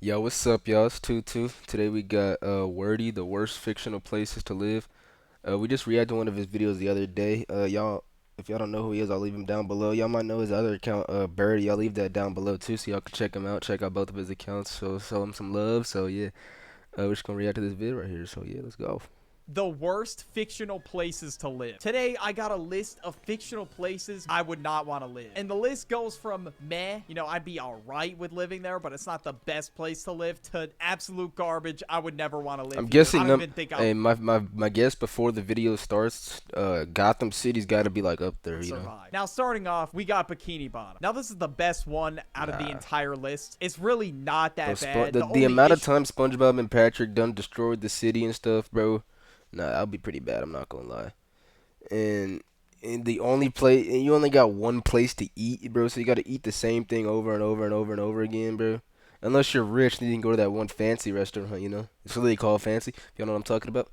Yo, what's up, y'all? It's Tutu. Today we got Wordy, the worst fictional places to live. We just reacted to one of his videos the other day. Y'all, if y'all don't know who he is, I'll leave him down below. Y'all might know his other account, Birdie. I'll leave that down below too, so y'all can check him out. Check out both of his accounts. Show him some love. So yeah, we're just gonna react to this video right here. So yeah, let's go. The worst fictional places to live. Today, I got a list of fictional places I would not want to live. And the list goes from meh, I'd be alright with living there, but it's not the best place to live, to absolute garbage. I would never want to live I'm here. guessing I don't even think hey, my guess before the video starts, Gotham City's got to be like up there, you know. survive. Now, starting off, we got Bikini Bottom. Now, this is the best one out of the entire list. It's really not that bad. The amount of time SpongeBob and Patrick done destroyed the city and stuff, bro. Nah, that'll be pretty bad. I'm not gonna lie. And the only place, and you only got one place to eat, bro. So you got to eat the same thing over and over and over and over again, bro. Unless you're rich, then you can go to that one fancy restaurant, you know. It's what they call fancy. You know what I'm talking about?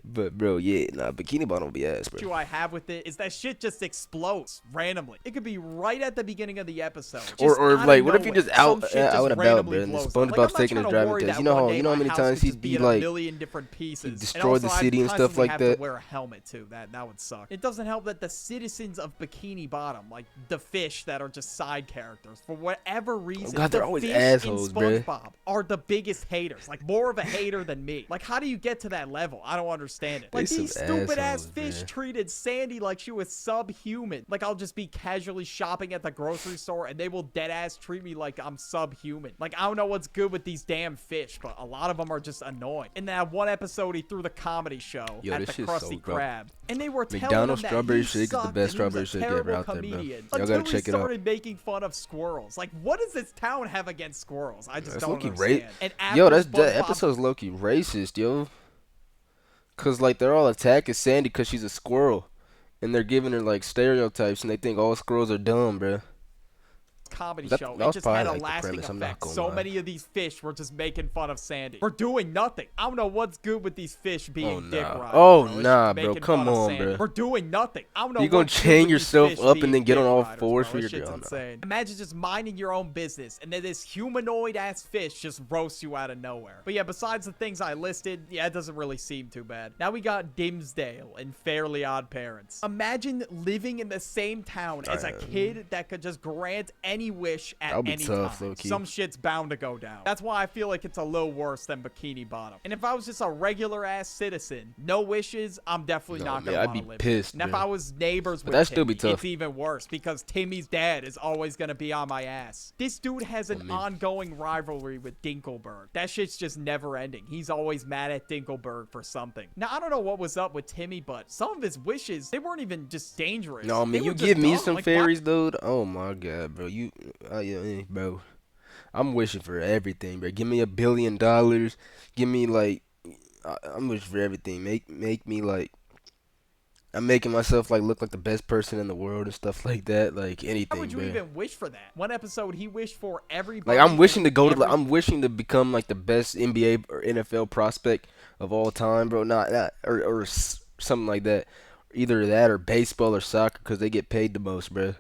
But bro, yeah, nah, Bikini Bottom will be ass, bro. Issue I have with it is that shit just explodes randomly. It could be right at the beginning of the episode. Or like, what if you just out and about, bro? And SpongeBob's taking his driving test. You know how many times he'd be like, a million different pieces, destroy the city and stuff like that. To wear a helmet too. That would suck. It doesn't help that the citizens of Bikini Bottom, like the fish that are just side characters, for whatever reason, God, they're always assholes, bro. SpongeBob are the biggest haters. Like more of a hater than me. Like, how do you get to that level? I don't understand it. Like, these stupid ass fish treated Sandy like she was subhuman. Like, I'll just be casually shopping at the grocery store and they will dead ass treat me like I'm subhuman. Like, I don't know what's good with these damn fish, but a lot of them are just annoying. In that one episode, he threw the comedy show at the Krusty Krab, and they were telling McDonald's him strawberry that shake is the best strawberry shake ever out there, bro. Y'all gotta check it out. Started making fun of squirrels. Like, what does this town have against squirrels? I just don't understand. Yo, that episode's low-key racist, yo. Cause like they're all attacking Sandy cause she's a squirrel, and they're giving her like stereotypes, and they think all squirrels are dumb, bro. Comedy show. It just had a lasting effect. So many of these fish were just making fun of Sandy for doing nothing. I don't know what's good with these fish being dick riders. Oh nah, bro, come on, bro. For doing nothing. I don't know. You gonna chain yourself up and then get on all fours for your girl? Insane. Imagine just minding your own business and then this humanoid ass fish just roasts you out of nowhere. But yeah, besides the things I listed, yeah, it doesn't really seem too bad. Now we got Dimsdale and Fairly Odd Parents. Imagine living in the same town as a kid that could just grant any wish at any time. Some shit's bound to go down. That's why I feel like it's a little worse than Bikini Bottom. And if I was just a regular ass citizen, no wishes, I'm definitely not gonna want to live. I'd be pissed. And if I was neighbors with Timmy, it's even worse because Timmy's dad is always gonna be on my ass. This dude has an ongoing rivalry with Dinkelberg. That shit's just never ending. He's always mad at Dinkelberg for something. Now I don't know what was up with Timmy, but some of his wishes, they weren't even just dangerous. No, I mean, you give me some fairies, dude. Oh my god, bro. Bro, I'm wishing for everything, bro. Give me $1 billion. Give me like, I'm wishing for everything. Make me like, I'm making myself like look like the best person in the world and stuff like that. Like anything. How would you even wish for that? One episode he wished for everybody. Like I'm wishing to go to. I'm wishing to become like the best NBA or NFL prospect of all time, bro. Not or something like that. Either that or baseball or soccer, because they get paid the most, bro.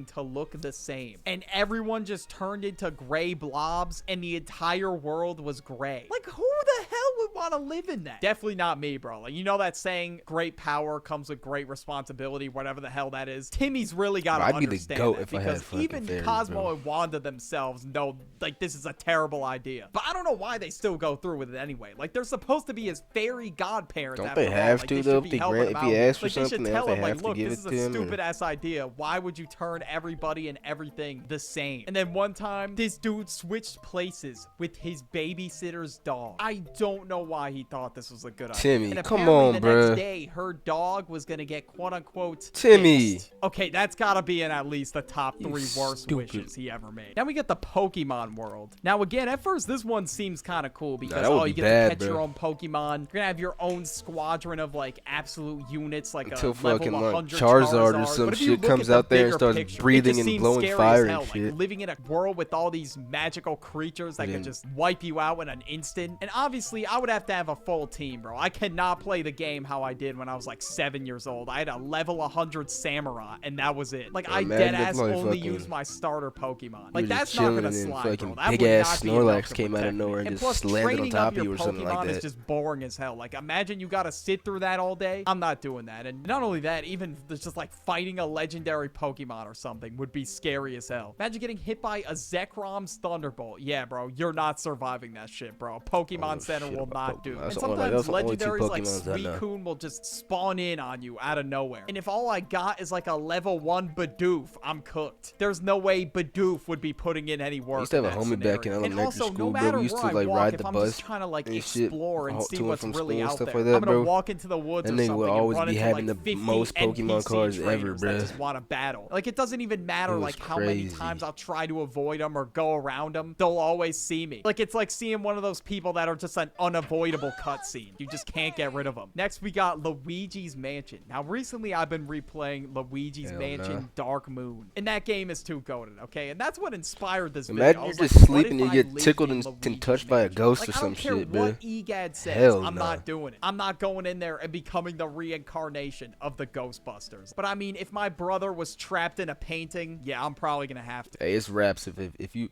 To look the same, and everyone just turned into gray blobs and the entire world was gray. Like, who the hell would want to live in that? Definitely not me, bro. Like, you know that saying, great power comes with great responsibility, whatever the hell that is. Timmy's really got to understand that, because even Cosmo and Wanda themselves know like this is a terrible idea, but I don't know why they still go through with it anyway. Like, they're supposed to be his fairy godparents. Don't they have to though? If he asks for something, they have to give it to him. Look, this is a stupid ass idea. Why would you turn everybody and everything the same? And then one time this dude switched places with his babysitter's dog. I don't know why he thought this was a good idea. Timmy, come on, bro. The next day her dog was gonna get quote unquote Timmy fixed. Okay, that's gotta be in at least the top 3 worst wishes he ever made. Now we get the Pokemon world. Now again, at first this one seems kind of cool because you get to catch your own Pokemon. You're gonna have your own squadron of like absolute units, like until a fucking level like 100 Charizard or some shit comes out there and starts just picture. It breathing just and seems blowing scary fire as hell. and Like shit. living in a world with all these magical creatures that could just wipe you out in an instant. And obviously, I would have to have a full team, bro. I cannot play the game how I did when I was like 7 years old. I had a level 100 samurai, and that was it. Like, I Imagine if deadass like only fucking used my starter Pokemon. you Like, were just that's not chilling gonna and then slide, bro. fucking That big would ass not be enough Snorlax to came out of protect me. nowhere and And just plus, landed on training top up of your you or something like Pokemon is that. just boring as hell. Like, imagine you gotta sit through that all day. I'm not doing that. And not only that, even there's just like fighting a legendary Pokemon or something would be scary as hell. Imagine getting hit by a Zekrom's Thunderbolt. Yeah, bro, you're not surviving that shit, bro. Pokemon Center will not do. And sometimes legendaries like Suicune will just spawn in on you out of nowhere. And if all I got is like a level 1 Bidoof, I'm cooked. There's no way Bidoof would be putting in any work. I used to have a homie back in And elementary also, school, no bro. matter We used where to I like walk, ride if the I'm just bus trying to like and shit explore and see to and what's from really school and out stuff there, like that, I'm gonna bro. walk into the woods And or they something would and always run be into having like the 50 most Pokemon NPC cards ever, trainers that bro. just want to battle. Like, it doesn't even matter It like was how many crazy. times I'll try to avoid them or go around them. They'll always see me. Like, it's like seeing one of those people that are just an unavoidable cutscene. You just can't get rid of them. Next, we got Luigi's Mansion. Now, recently I've been replaying Luigi's Mansion Dark Moon. And that game is too goated, okay? And that's what inspired this video. Imagine I you're was just like, what sleeping if and you I get lived tickled in and Luigi's touched by a Mansion? ghost Like, or I don't some care shit, bro. what EGAD says. Hell I'm nah. not doing it. I'm not going in there and becoming the reincarnation of the Ghostbusters. But I mean, if my brother was trapped in a painting, yeah, I'm probably gonna have to. Hey, it's raps if you,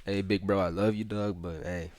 hey, big bro, I love you, dog, but hey.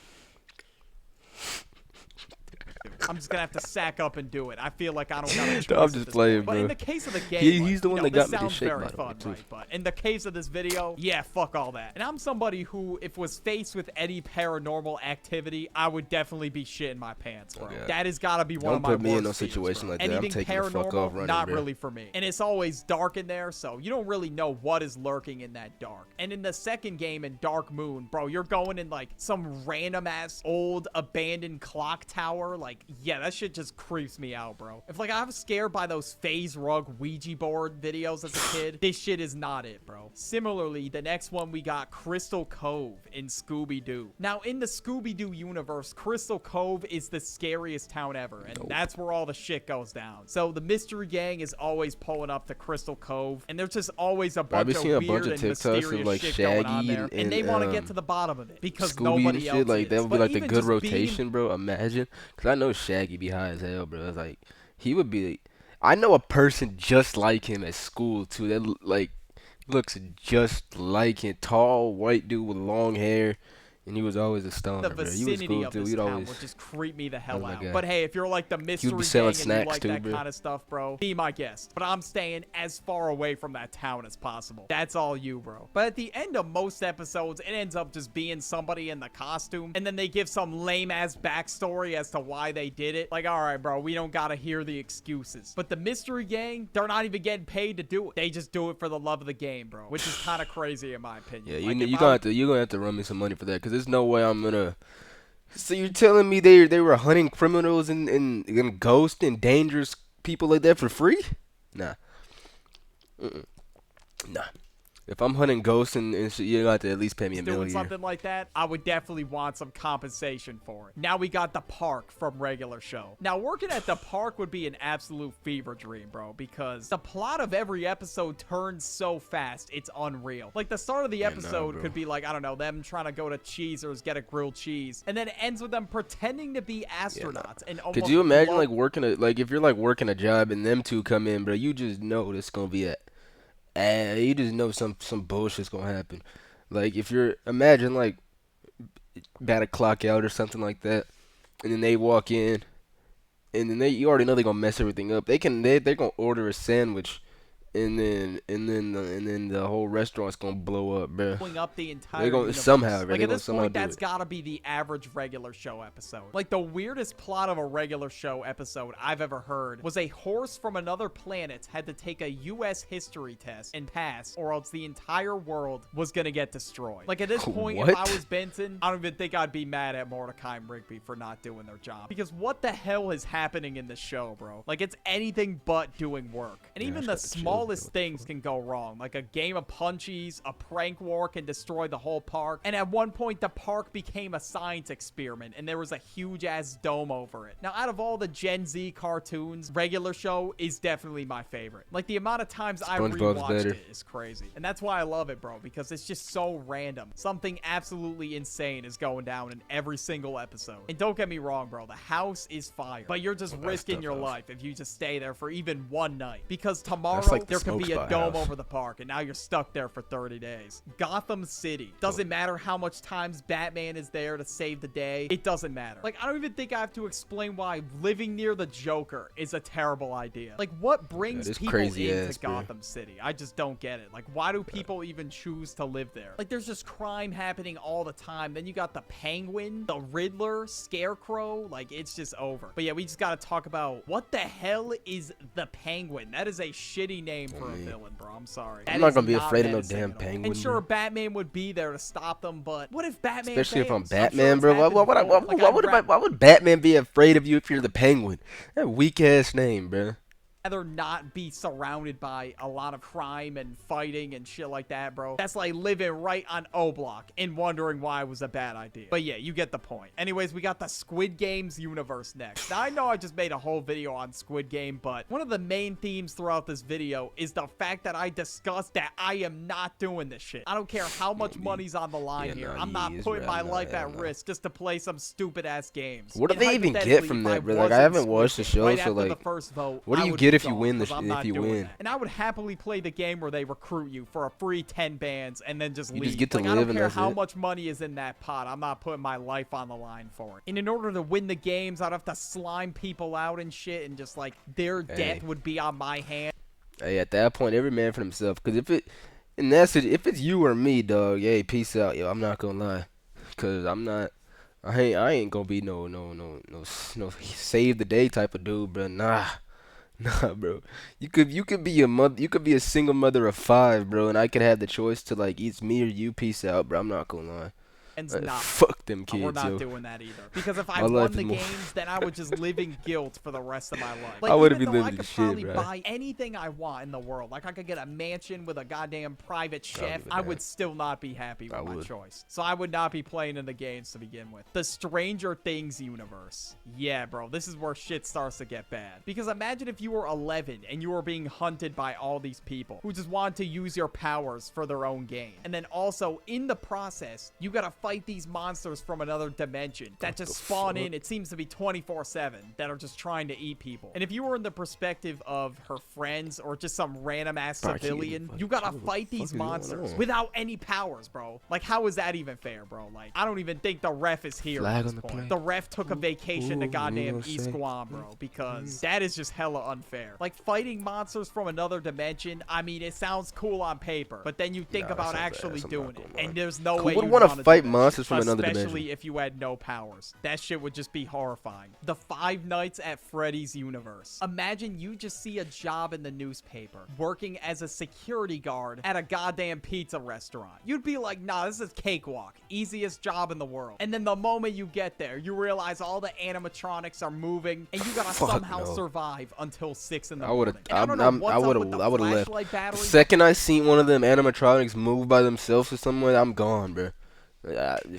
I'm just gonna have to sack up and do it. I feel like I don't got a choice. I'm just playing, But bro. in the case of the game, He's the one that got me to shake, by the way, fun, too. right? But in the case of this video, yeah, fuck all that. And I'm somebody who, if was faced with any paranormal activity, I would definitely be shitting my pants, bro. Yeah. That has got to be one Don't of my put me in no worst fears, situation bro. like that. I'm Anything taking the fuck paranormal, off running, not bro. really for me. And it's always dark in there, so you don't really know what is lurking in that dark. And in the second game, in Dark Moon, bro, you're going in like some random ass old abandoned clock tower. Like, yeah, that shit just creeps me out, bro. If like I was scared by those phase rug Ouija board videos as a kid, this shit is not it, bro. Similarly, the next one we got Crystal Cove in Scooby-Doo. Now, in the Scooby-Doo universe, Crystal Cove is the scariest town ever, and that's where all the shit goes down. So the mystery gang is always pulling up to Crystal Cove, and there's just always a bunch of weird and mysterious like shit going on Shaggy there, and they want to get to the bottom of it because Scooby nobody and shit, else like is. that would be But like the even good just rotation, bro. Imagine, cause I know Shaggy be high as hell, bro. It's like he would be. I know a person just like him at school too. That like looks just like him, tall white dude with long hair. And he was always a stoner, the bro. He was vicinity cool of too. this He'd town always. would just creep me the hell my out. guy. But hey, if you're like the mystery be gang selling and you snacks like too, that bro. kind of stuff, bro, be my guest. But I'm staying as far away from that town as possible. That's all you, bro. But at the end of most episodes, it ends up just being somebody in the costume, and then they give some lame-ass backstory as to why they did it. Like, all right, bro, we don't gotta hear the excuses. But the mystery gang, they're not even getting paid to do it. They just do it for the love of the game, bro, which is kind of crazy in my opinion. Yeah, Like, you're gonna have to run me some money for that, cause there's no way I'm gonna. So you're telling me they were hunting criminals and ghosts and dangerous people like that for free? Nah, nah. If I'm hunting ghosts and shit, you got to at least pay me $1 doing million. something like that, I would definitely want some compensation for it. Now we got the park from regular show. Now working at the park would be an absolute fever dream, bro, because the plot of every episode turns so fast, it's unreal. Like the start of the episode could be like, I don't know, them trying to go to Cheezer's, get a grilled cheese, and then it ends with them pretending to be astronauts. And almost Could you imagine like if you're like working a job and them two come in, bro? You just know this gonna be you just know some bullshit's gonna happen. Like if you're imagine like about to clock out or something like that, and then they walk in, and then you already know they're gonna mess everything up. They're gonna order a sandwich, and then the whole restaurant's gonna blow up, bro. Up the entire They're gonna universe. somehow, bro. Like They're at gonna this somehow point, do that's it. gotta be the average regular show episode. Like the weirdest plot of a regular show episode I've ever heard was a horse from another planet had to take a U.S. history test and pass, or else the entire world was gonna get destroyed. Like at this point, if I What? was Benson, I don't even think I'd be mad at Mordecai and Rigby for not doing their job. Because what the hell is happening in the show, bro? Like it's anything but doing work. And Yeah, even I the just got to chill, smallest things can go wrong. Like a game of punchies, a prank war can destroy the whole park. And at one point, the park became a science experiment, and there was a huge-ass dome over it. Now, out of all the Gen Z cartoons, Regular Show is definitely my favorite. Like, the amount of times I SpongeBob's rewatched better. it is crazy. And that's why I love it, bro, because it's just so random. Something absolutely insane is going down in every single episode. And don't get me wrong, bro, the house is fire, but you're just risking your life if you just stay there for even one night, because tomorrow like the there could smoke be a spot dome house. over the park, and now you're stuck there for 30 days. Gotham City. Doesn't matter how much times Batman is there to save the day. It doesn't matter. Like, I don't even think I have to explain why living near the Joker is a terrible idea. Like, what brings this people crazy into ass, bro. Gotham City? I just don't get it. Like, why do people even choose to live there? Like, there's just crime happening all the time. Then you got the Penguin, the Riddler, Scarecrow. Like, it's just over. But yeah, we just gotta talk about what the hell is the Penguin? That is a shitty name for a villain, bro. I'm sorry. I'm That not is gonna be afraid of no menacing damn at all. penguin, And sure, bro. Batman would be there to stop them, but what if Batman Especially if I'm fails? I'm sure Batman, it's bro. happened before. Like, Why would Batman be afraid of you if you're the Penguin? That weak ass name, bro. rather not be surrounded by a lot of crime and fighting and shit like that, bro. That's like living right on O Block and wondering why it was a bad idea. But yeah, you get the point. Anyways, we got the Squid Games universe next. Now, I know I just made a whole video on Squid Game, but one of the main themes throughout this video is the fact that I discussed that I am not doing this shit. I don't care how much money's on the line here. I'm not putting my life at risk just to play some stupid ass games. What do And they even get hypothetically, from if that, bro? Like, I wasn't haven't Squid watched the Game, show, right so after like, the first vote, what do I you would get be if you gone, win 'cause I'm not if you doing win? that. And I would happily play the game where they recruit you for a free 10 bands and then just You leave. just get to Like, I live don't and care that's how it. much money is in that pot. I'm not putting my life on the line for it. And in order to win the games, I'd have to slime people out and shit, and just like their death would be on my hand. Hey, at that point, every man for himself. Cause if it's you or me, dog, hey, peace out, yo. I'm not gonna lie, cause I ain't gonna be no save the day type of dude, bro. Nah, nah, bro. You could be a mother, you could be a single mother of 5, bro, and I could have the choice to like it's me or you. Peace out, bro. I'm not gonna lie. Not Fuck them we're kids, not yo. doing that either. Because if I My won life the is more- games, then I would just live in guilt for the rest of my life. Like, I wouldn't even be though living I could in shit, probably bro. buy anything I want in the world. Like, I could get a mansion with a goddamn private chef. give a I damn. would still not be happy with I my would. choice. So I would not be playing in the games to begin with. The Stranger Things universe. Yeah, bro. This is where shit starts to get bad. Because imagine if you were 11 and you were being hunted by all these people who just wanted to use your powers for their own gain. And then also, in the process, you gotta fight these monsters from another dimension that just spawn in, it seems to be 24/7, that are just trying to eat people. And if you were in the perspective of her friends or just some random ass civilian, you gotta fight these monsters without any powers, bro. Like, how is that even fair, bro? Like, I don't even think the ref is here Flag at this on the point. plate. The ref took a vacation to Ooh, goddamn you East say? Guam, bro, because that is just hella unfair. Like, fighting monsters from another dimension, I mean, it sounds cool on paper, but then you think Nah, that about sounds actually ass, I'm doing not it, gonna lie. and there's no Who way would you wanna want to fight do that monsters shit, from another especially dimension? if you had no powers. That shit would just be horrifying. The Five Nights at Freddy's universe. Imagine you just see a job in the newspaper, working as a security guard at a goddamn pizza restaurant. You'd be like, nah, this is cakewalk. Easiest job in the world. And then the moment you get there, you realize all the animatronics are moving, and you gotta Fuck somehow no. survive until 6 in the I morning. would've, And I don't know what's I up would've, with the I would've left. flashlight The battery. second I seen one of them animatronics move by themselves or somewhere, I'm gone, bro.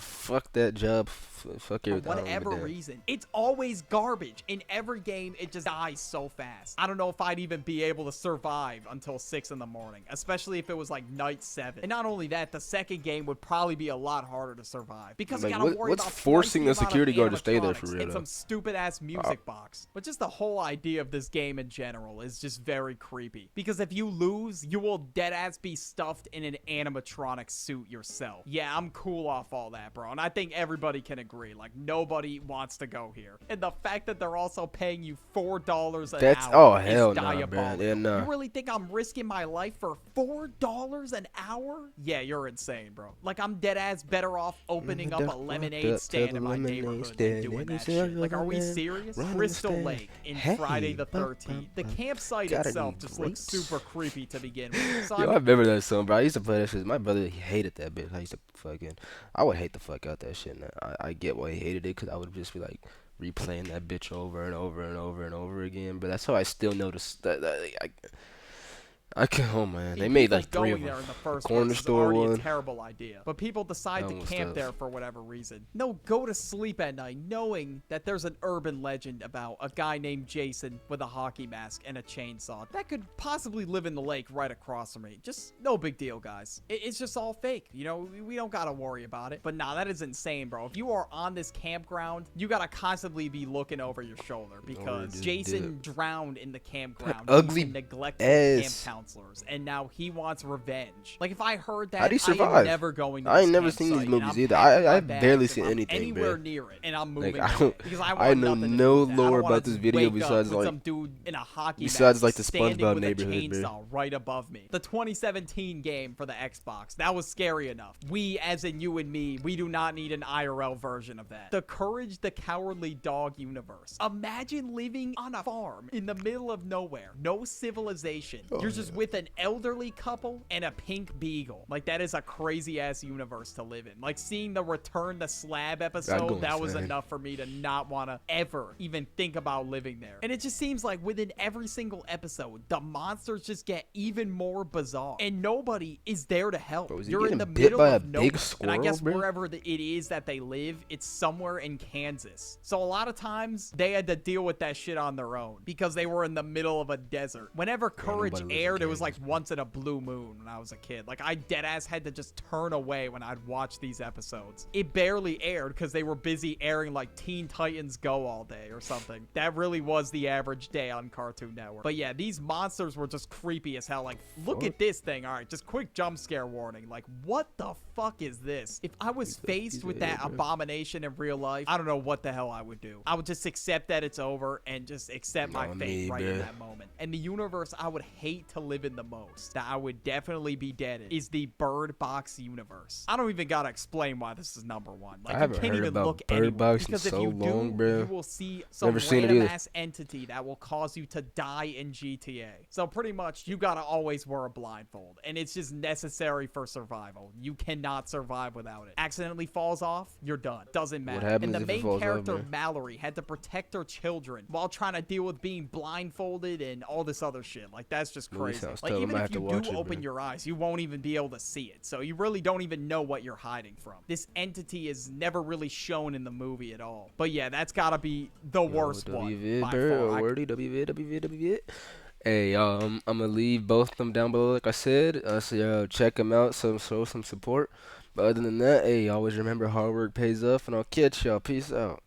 Fuck that job. Fuck For everything. I don't give a whatever damn. reason, it's always garbage. In every game, it just dies so fast. I don't know if I'd even be able to survive until 6 in the morning, especially if it was like night 7. And not only that, the second game would probably be a lot harder to survive because Like, you gotta worry what's about forcing twice the amount of security guard to stay there for animatronics real, and though? some stupid ass music box. But just the whole idea of this game in general is just very creepy, because if you lose, you will dead ass be stuffed in an animatronic suit yourself. Yeah, I'm cool off all that, bro, and I think everybody can agree. Like, nobody wants to go here. And the fact that they're also paying you $4 an That's hour hell is nah, diabolical. bro. Yeah, nah. You really think I'm risking my life for $4 an hour? Yeah, you're insane, bro. Like, I'm dead ass better off opening up a lemonade stand in my neighborhood than doing that shit. Like, are we serious? Crystal Lake in Friday the 13th. The campsite itself just looks super creepy to begin with. So Yo, I I mean, remember that song, bro. I used to play that shit. My brother, he hated that bitch. I would hate the fuck out that shit. Now. I get why he hated it, because I would just be like replaying that bitch over and over and over and over again. But that's how I still notice that I can. Oh man, See, they made people like three of going them. there in the The first corner place is store already a one. terrible idea. But people decide That to one was camp there tough. for whatever reason. No, go to sleep at night knowing that there's an urban legend about a guy named Jason with a hockey mask and a chainsaw that could possibly live in the lake right across from me. Just no big deal, guys. It's just all fake. You know, we don't gotta worry about it. But nah, that is insane, bro. If you are on this campground, you gotta constantly be looking over your shoulder Or because just Jason dip. drowned in the That campground due to ugly neglectful camp ass. counselors, and now he wants revenge. Like, if I heard How'd that, he I am survive? never going to I this ain't never seen these campsite, and movies I'm either. packing my I've barely bags if seen I'm anything, anywhere bro. near it, and I'm Like moving I away don't. because I I want know nothing to do no with that. I lore don't want about to this just video wake up besides with like some dude in a hockey besides mask like the standing SpongeBob with a neighborhood, bro. chainsaw right above me. The 2017 game for the Xbox, that was scary enough. We, as in you and me, we do not need an IRL version of that. The Courage the Cowardly Dog universe. Imagine living on a farm in the middle of nowhere, no civilization. You're just with an elderly couple and a pink beagle. Like, that is a crazy ass universe to live in. Like, seeing the Return to Slab I'd episode, go that was insane. enough for me to not want to ever even think about living there. And it just seems like within every single episode, the monsters just get even more bizarre, and nobody is there to help. Bro, is he You're in getting the bit middle by a of nowhere, big and I guess squirrel, bro? wherever it is that they live, it's somewhere in Kansas. So a lot of times they had to deal with that shit on their own because they were in the middle of a desert. Whenever Courage nobody lives in aired, it was like Kansas, bro. once in a blue moon when I was a kid. Like, I deadass had to just turn away when I'd watch these episodes. It barely aired because they were busy airing like Teen Titans Go all day or something. That really was the average day on Cartoon Network. But yeah, these monsters were just creepy as hell. Like, look at this thing. All right, just quick jump scare warning. Like, what the fuck is this? If I was faced with that abomination in real life, I don't know what the hell I would do. I would just accept that it's over and just accept my Not fate me, right in bruh. that moment. And the universe I would hate to live in the most, that I would definitely be dead in, is the Bird Box universe. I don't even gotta explain why this is number one. Like, I you haven't can't heard even about look Bird anywhere, Box in because if so you long, do, bro. you will see some Never seen it random either. ass entity that will cause you to die in GTA. So pretty much, you gotta always wear a blindfold, and it's just necessary for survival. You cannot survive without it. Accidentally falls off, you're done. Doesn't matter. happens And the if it main falls off, character, man? Mallory, had to protect her children while trying to deal with being blindfolded and all this other shit. Like, that's just Movie crazy. sounds Like, tough. I even might if have to you watch do it, open bro. your eyes, you won't even be able to see it. So you really don't even know what you're hiding from. This entity is never really shown in the movie at all. But yeah, that's gotta be the worst one WV, by bro. far. Wordy, WV. Hey, I'm gonna leave both of them down below, like I said. So check them out. Show some support. But other than that, hey, always remember hard work pays off, and I'll catch y'all. Peace out.